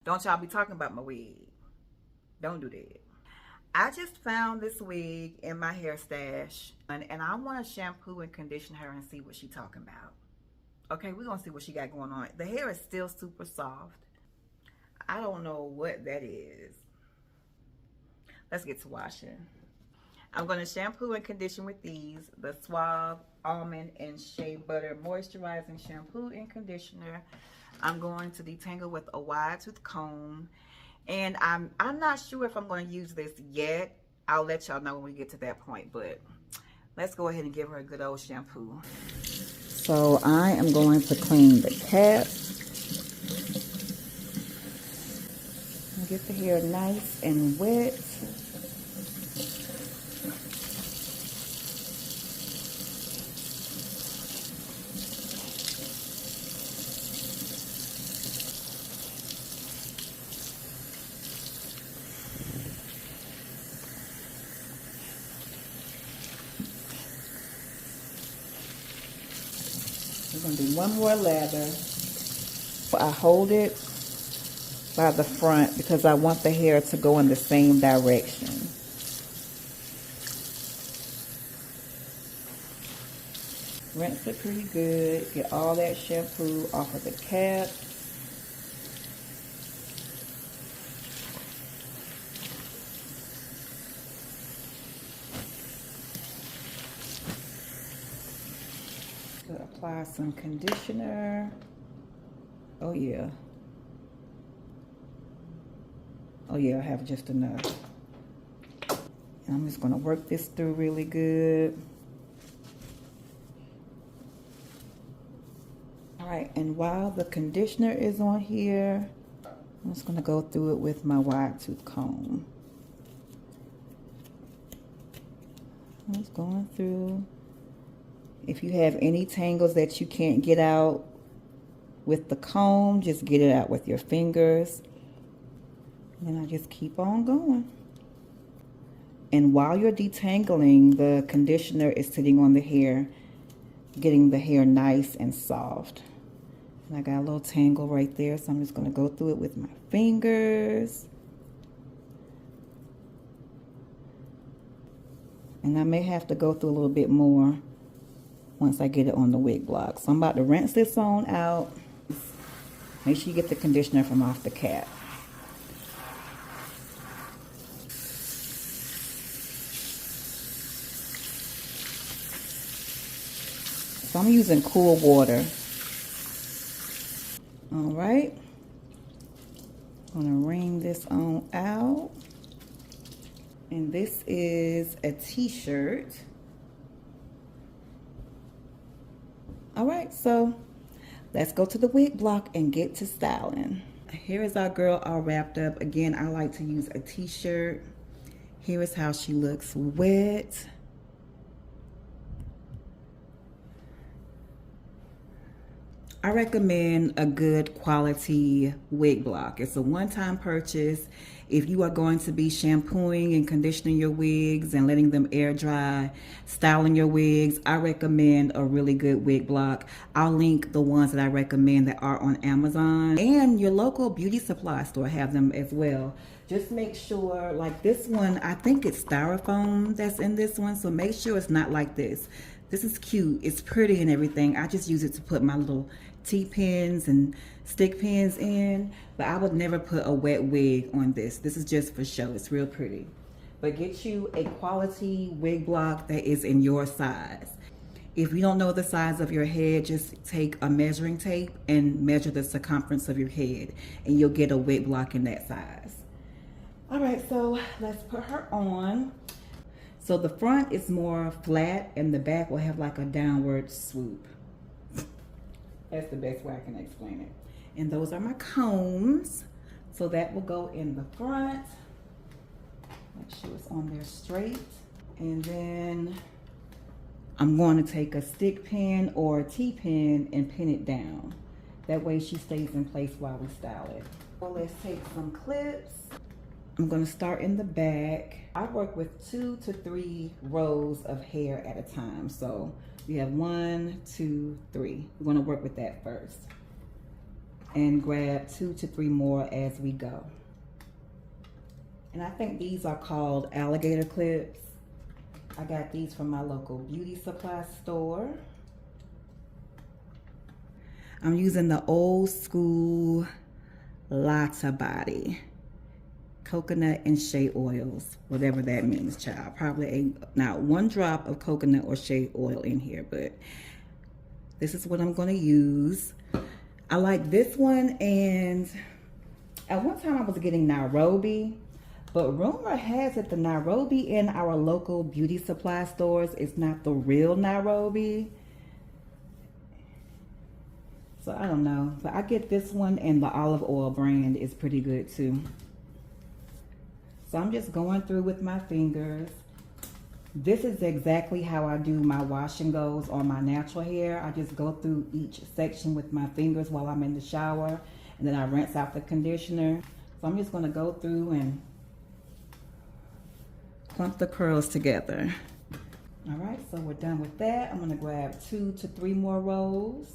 Don't y'all be talking about my wig. Don't do that. I just found this wig in my hair stash, and I want to shampoo and condition her and see what she talking about. Okay, we're gonna see what she got going on. The hair is still super soft. I don't know what that is. Let's get to washing. I'm going to shampoo and condition with these, the Suave Almond and Shea Butter Moisturizing Shampoo and Conditioner. I'm going to detangle with a wide tooth comb. And I'm not sure if I'm going to use this yet. I'll let y'all know when we get to that point, but let's go ahead and give her a good old shampoo. So I am going to clean the cap. Get the hair nice and wet. We're going to do one more lather. I hold it by the front because I want the hair to go in the same direction. Rinse it pretty good. Get all that shampoo off of the cap. Apply some conditioner. Oh yeah. Oh yeah, I have just enough. And I'm just gonna work this through really good. All right, and while the conditioner is on here, I'm just gonna go through it with my wide tooth comb. Just going through. If you have any tangles that you can't get out with the comb, just get it out with your fingers. And then I just keep on going. And while you're detangling, the conditioner is sitting on the hair, getting the hair nice and soft. And I got a little tangle right there, so I'm just going to go through it with my fingers. And I may have to go through a little bit more once I get it on the wig block. So I'm about to rinse this on out. Make sure you get the conditioner from off the cap. So I'm using cool water. All right. I'm gonna wring this on out. And this is a t-shirt. All right, so let's go to the wig block and get to styling. Here is our girl all wrapped up. Again, I like to use a t-shirt. Here is how she looks wet. I recommend a good quality wig block. It's a one-time purchase. If you are going to be shampooing and conditioning your wigs and letting them air dry, styling your wigs, I recommend a really good wig block. I'll link the ones that I recommend that are on Amazon, and your local beauty supply store have them as well. Just make sure, like this one, I think it's styrofoam that's in this one, so make sure it's not like this. This is cute, it's pretty and everything. I just use it to put my little T-pins and stick pins in, but I would never put a wet wig on this. This is just for show. It's real pretty. But get you a quality wig block that is in your size. If you don't know the size of your head, just take a measuring tape and measure the circumference of your head, and you'll get a wig block in that size. All right, so let's put her on. So the front is more flat and the back will have like a downward swoop. That's the best way I can explain it. And those are my combs. So that will go in the front. Make sure it's on there straight. And then I'm going to take a stick pin or a T-pin and pin it down. That way she stays in place while we style it. So let's take some clips. I'm going to start in the back. I work with 2 to 3 rows of hair at a time. So we have 1, 2, 3. We're going to work with that first. and grab 2 to 3 more as we go. And I think these are called alligator clips. I got these from my local beauty supply store. I'm using the old school Lotta Body coconut and shea oils, whatever that means, child. Probably not 1 drop of coconut or shea oil in here, but this is what I'm going to use. I like this one, and at one time I was getting Nairobi, but rumor has it the Nairobi in our local beauty supply stores is not the real Nairobi. So I don't know, but I get this one, and the olive oil brand is pretty good too. So I'm just going through with my fingers. This is exactly how I do my wash and goes on my natural hair. I just go through each section with my fingers while I'm in the shower, and then I rinse out the conditioner. So I'm just gonna go through and clump the curls together. All right, so we're done with that. I'm gonna grab 2 to 3 more rows.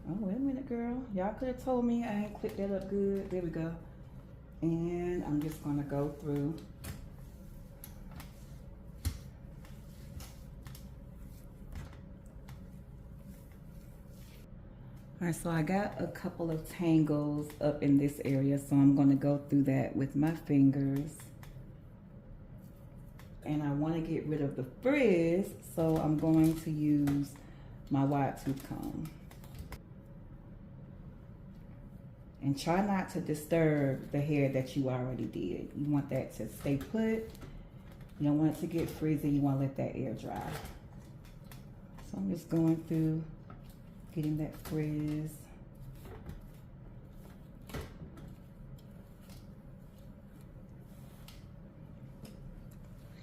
Oh, wait a minute, girl. Y'all could have told me I ain't clipped that up good. There we go. And I'm just gonna go through. All right, so I got a couple of tangles up in this area, so I'm gonna go through that with my fingers. And I wanna get rid of the frizz, so I'm going to use my wide tooth comb. And try not to disturb the hair that you already did. You want that to stay put. You don't want it to get frizzy. You want to let that air dry. So I'm just going through, getting that frizz.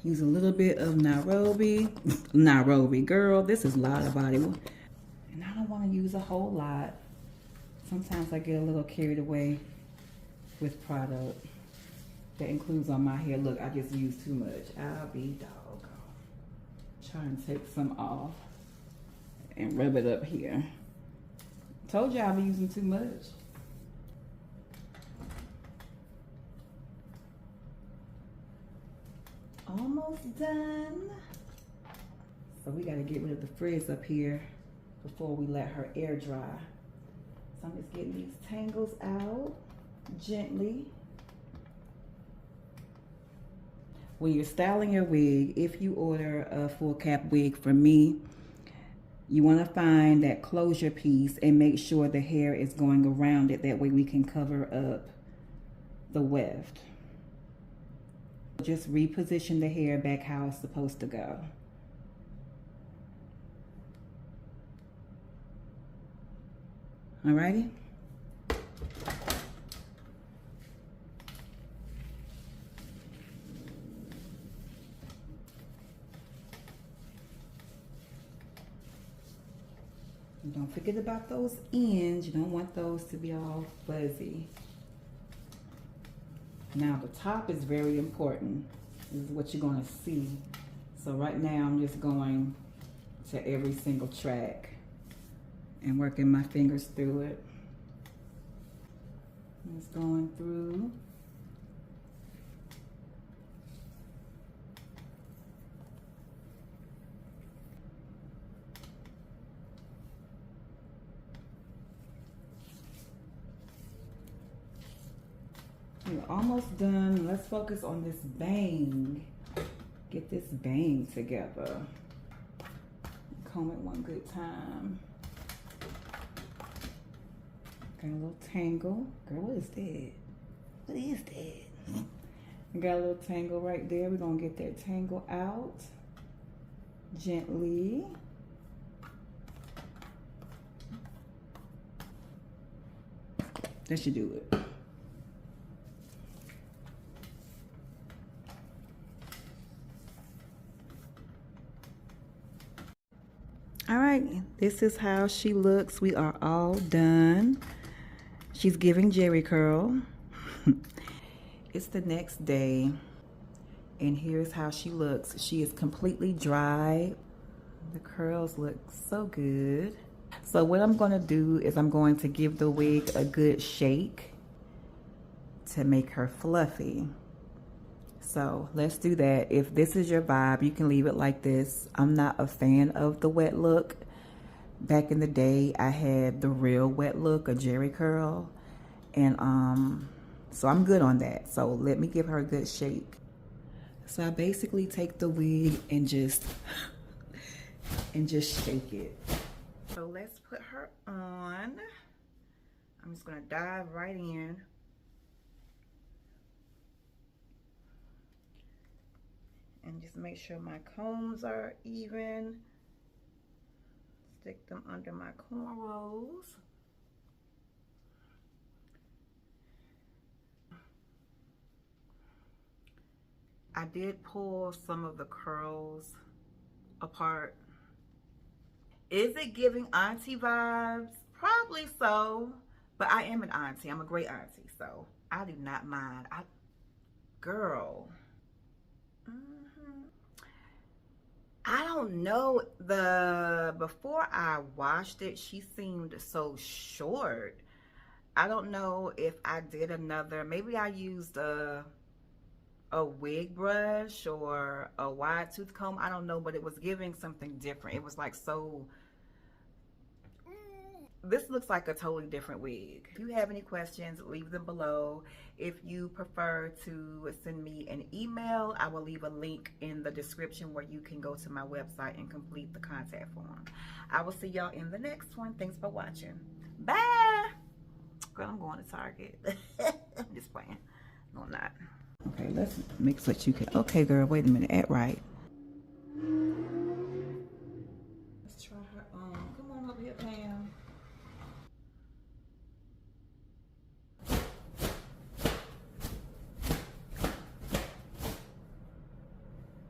Use a little bit of Nairobi. Nairobi, girl, this is Lotta Body. And I don't want to use a whole lot. Sometimes I get a little carried away with product that includes on my hair. Look, I just used too much. I'll be doggone. Try and take some off and rub it up here. Told you I'll be using too much. Almost done. So we got to get rid of the frizz up here before we let her air dry. So I'm just getting these tangles out gently. When you're styling your wig, if you order a full cap wig from me, you want to find that closure piece and make sure the hair is going around it. That way we can cover up the weft. Just reposition the hair back how it's supposed to go. Alrighty. Don't forget about those ends. You don't want those to be all fuzzy. Now the top is very important. This is what you're going to see. So right now I'm just going to every single track and working my fingers through it. Just going through. We're almost done. Let's focus on this bang. Get this bang together. Comb it one good time. Got a little tangle. Girl, what is that? What is that? Got a little tangle right there. We're gonna get that tangle out gently. That should do it. All right, this is how she looks. We are all done. She's giving Jerry curl. It's the next day, and here's how she looks. She is completely dry. The curls look so good. So what I'm going to do is I'm going to give the wig a good shake to make her fluffy. So let's do that. If this is your vibe, you can leave it like this. I'm not a fan of the wet look. Back in the day, I had the real wet look, a jerry curl. And so I'm good on that. So let me give her a good shake. So I basically take the wig and just shake it. So let's put her on. I'm just gonna dive right in. And just make sure my combs are even. Stick them under my cornrows. I did pull some of the curls apart. Is it giving auntie vibes? Probably so, but I am an auntie. I'm a great auntie, so I do not mind. Girl. I don't know. Before I washed it, she seemed so short. I don't know if I did another, maybe I used a wig brush or a wide tooth comb. I don't know, but it was giving something different. It was like so, this looks like a totally different wig. If you have any questions, leave them below. If you prefer to send me an email, I will leave a link in the description where you can go to my website and complete the contact form. I will see y'all in the next one. Thanks for watching. Bye. Girl, I'm going to Target. I'm just playing. No, I'm not. Okay, let's mix what you can. Okay, girl, wait a minute. Act right.